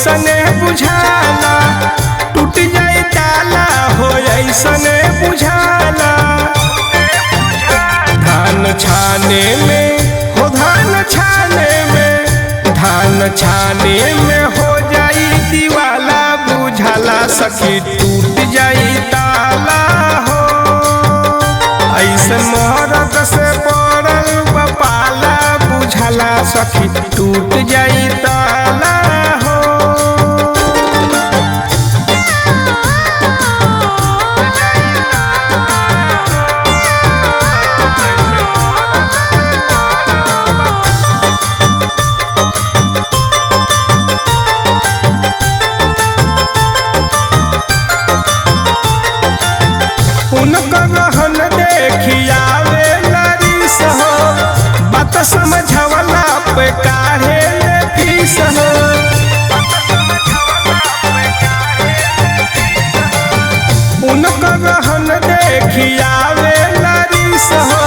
ऐसने बुझाला, टूट जाए ताला हो ऐसने बुझाला। धान छाने में हो धान छाने में, धान छाने में हो जाई दीवाला, बुझाला सखी टूट जाई ताला हो। ऐसन मोहरत से पड़ल बपाला, बुझाला सखी टूट जाई ताला हो। उनकर रहन देखियावे लरिस हो, बात समझवला पे काहे ले फीस हो। उनकर रहन देखियावे लरिस हो,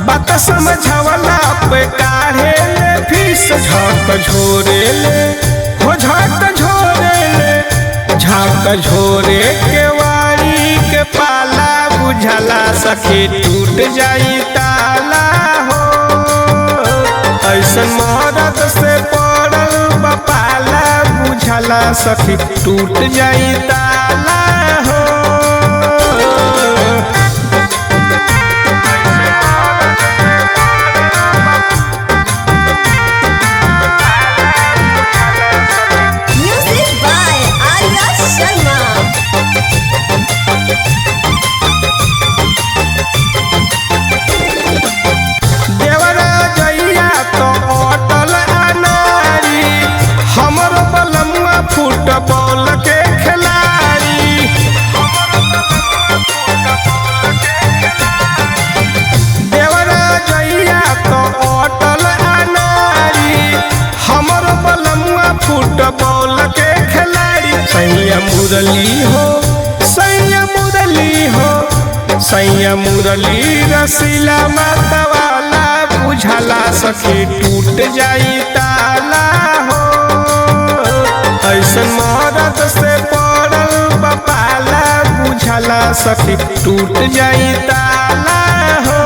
बात समझवला पे काहे ले फीस। झाक झोरे ले हो झाक झोरे ले, झाक झोरे के वारी के पाला, बुझाला सखी टूट जाई ताला हो। ऐसन मोहरत से पड़ल बपाला, बुझाला सखी टूट जाई ताला हो। Music by Arya Sharma. देवरा जइया तो अटल अनारी, हमर बलमुआ फुटबॉल के खिलाड़ी। देवरा जइया तो अटल अनारी, हमर बलमुआ फुटबॉल के खिलाड़ी। सैया मुरली हो सैया मुरली हो, सैया मुरली रसीला मतवाला, बुझाला सखी टूट जाई ताला हो। ऐसन मोहरत से पड़ल बपाला, बुझाला सखी टूट जाई ताला हो।